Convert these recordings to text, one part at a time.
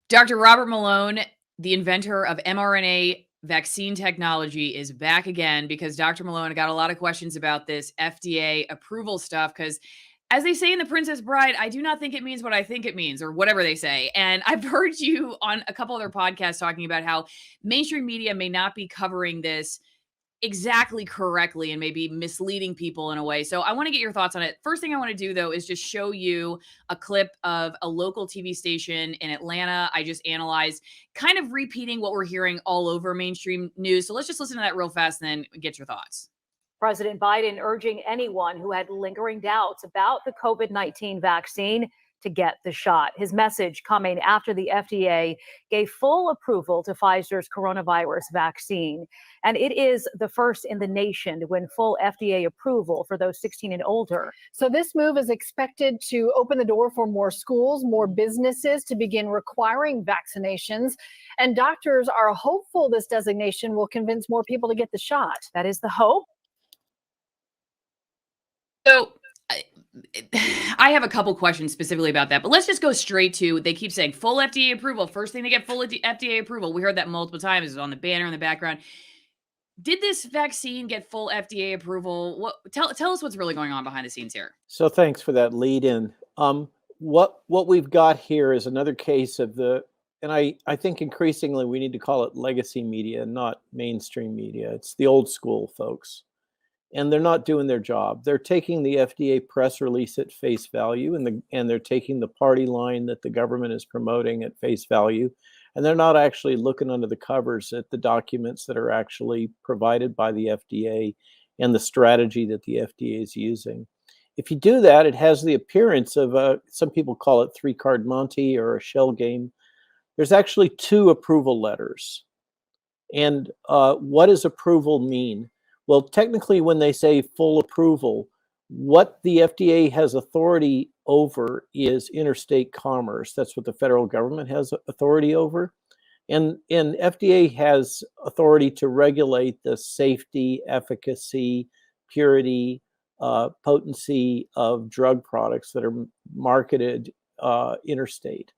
Dr. Robert Malone, the inventor of mRNA vaccine technology, is back again because Dr. Malone got a lot of questions about this FDA approval stuff. Because, as they say in The Princess Bride, I do not think it means what I think it means, or whatever they say. And I've heard you on a couple other podcasts talking about how mainstream media may not be covering this exactly correctly and maybe misleading people in a way. So I want to get your thoughts on it. First thing I want to do though is just show you a clip of a local TV station in Atlanta. I just analyzed, kind of repeating what we're hearing all over mainstream news. So let's just listen to that real fast and then get your thoughts. President Biden urging anyone who had lingering doubts about the COVID-19 vaccine to get the shot. His message coming after the FDA gave full approval to Pfizer's coronavirus vaccine. And it is the first in the nation to win full FDA approval for those 16 and older. So this move is expected to open the door for more schools, more businesses to begin requiring vaccinations. And doctors are hopeful this designation will convince more people to get the shot. That is the hope. So I have a couple questions specifically about that, but let's just go straight to, they keep saying full FDA approval. First thing to get full FDA approval. We heard that multiple times. It's on the banner in the background. Did this vaccine get full FDA approval? Tell us what's really going on behind the scenes here. So thanks for that lead in. What we've got here is another case of and I think increasingly we need to call it legacy media, not mainstream media. It's the old school folks. And they're not doing their job. They're taking the FDA press release at face value, and they're taking the party line that the government is promoting at face value, and they're not actually looking under the covers at the documents that are actually provided by the FDA and the strategy that the FDA is using. If you do that, it has the appearance of some people call it three-card Monte or a shell game. There's actually two approval letters. And what does approval mean? Well, technically, when they say full approval, what the FDA has authority over is interstate commerce. That's what the federal government has authority over. And FDA has authority to regulate the safety, efficacy, purity, potency of drug products that are marketed interstate.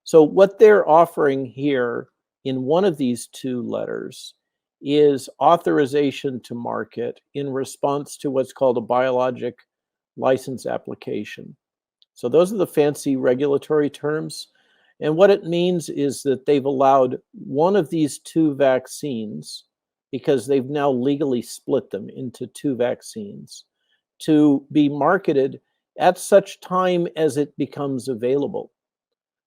So what they're offering here in one of these two letters is authorization to market in response to what's called a biologic license application. So those are the fancy regulatory terms. And what it means is that they've allowed one of these two vaccines, because they've now legally split them into two vaccines, to be marketed at such time as it becomes available.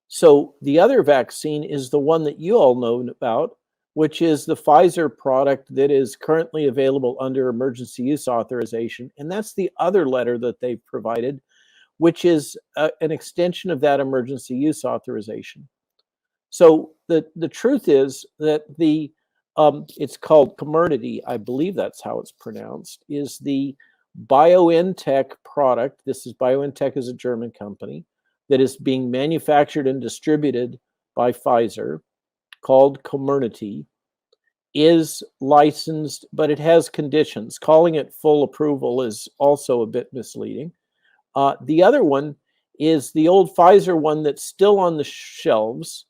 So the other vaccine is the one that you all know about, which is the Pfizer product that is currently available under emergency use authorization. And that's the other letter that they've provided, which is an extension of that emergency use authorization. So the truth is that it's called Comirnaty, I believe that's how it's pronounced, is the BioNTech product. This is BioNTech is a German company that is being manufactured and distributed by Pfizer, called Comirnaty, is licensed, but it has conditions. Calling it full approval is also a bit misleading. The other one is the old Pfizer one that's still on the shelves,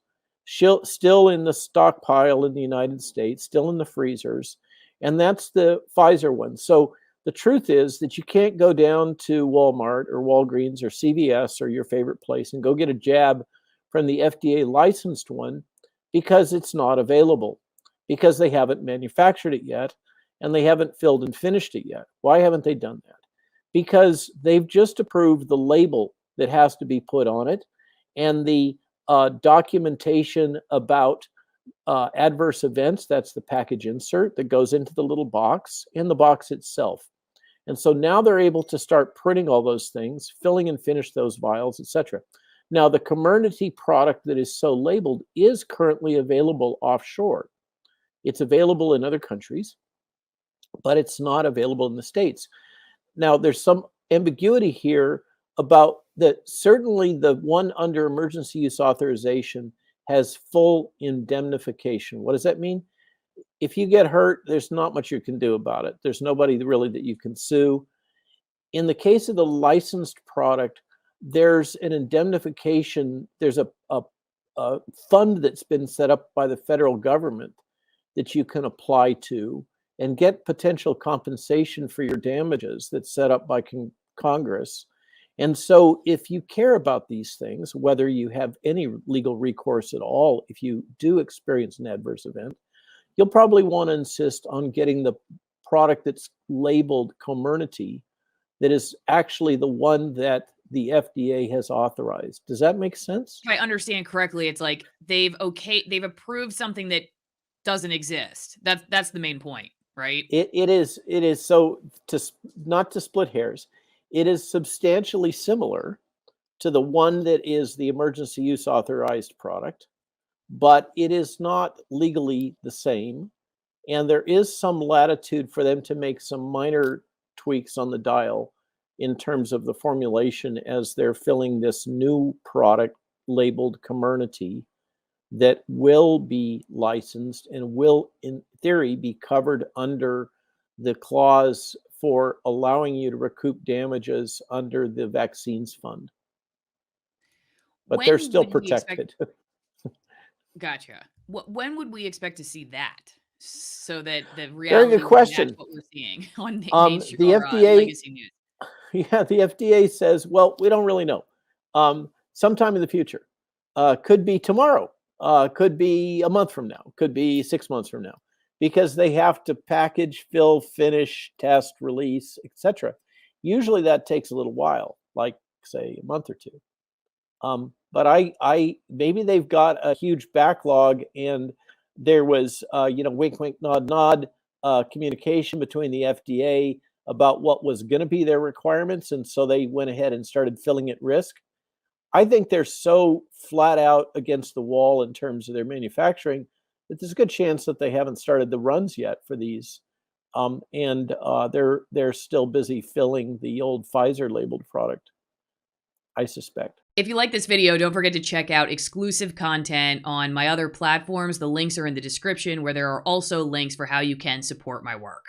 still in the stockpile in the United States, still in the freezers, and that's the Pfizer one. So the truth is that you can't go down to Walmart or Walgreens or CVS or your favorite place and go get a jab from the FDA licensed one, because it's not available, because they haven't manufactured it yet, and they haven't filled and finished it yet. Why haven't they done that? Because they've just approved the label that has to be put on it, and the documentation about adverse events. That's the package insert that goes into the little box, and the box itself. And so now they're able to start printing all those things, filling and finish those vials, etc. Now, the Comirnaty product that is so labeled is currently available offshore. It's available in other countries, but it's not available in the States. Now, there's some ambiguity here about that. Certainly, the one under emergency use authorization has full indemnification. What does that mean? If you get hurt, there's not much you can do about it. There's nobody really that you can sue. In the case of the licensed product, there's an indemnification, there's a fund that's been set up by the federal government that you can apply to and get potential compensation for your damages that's set up by Congress. And so if you care about these things, whether you have any legal recourse at all, if you do experience an adverse event, you'll probably want to insist on getting the product that's labeled Comirnaty, that is actually the one that the FDA has authorized. Does that make sense? If I understand correctly, it's like they've approved something that doesn't exist. That's the main point, right? It is so, not to split hairs, it is substantially similar to the one that is the emergency use authorized product, but it is not legally the same. And there is some latitude for them to make some minor tweaks on the dial in terms of the formulation as they're filling this new product labeled Comirnaty that will be licensed and will, in theory, be covered under the clause for allowing you to recoup damages under the vaccines fund. But they're still protected. Gotcha. When would we expect to see that? So that the Very reality good will question. match what we're seeing on The FDA, legacy news. yeah, the FDA says, well, we don't really know. Sometime in the future, could be tomorrow, could be a month from now, could be 6 months from now, because they have to package, fill, finish, test, release, etc. Usually that takes a little while, like say a month or two. But I maybe they've got a huge backlog, and there was wink, wink, nod, nod communication between the FDA about what was going to be their requirements, and so they went ahead and started filling at risk. I think they're so flat out against the wall in terms of their manufacturing that there's a good chance that they haven't started the runs yet for these, and they're still busy filling the old Pfizer labeled product, I suspect. If you like this video, don't forget to check out exclusive content on my other platforms. The links are in the description, where there are also links for how you can support my work.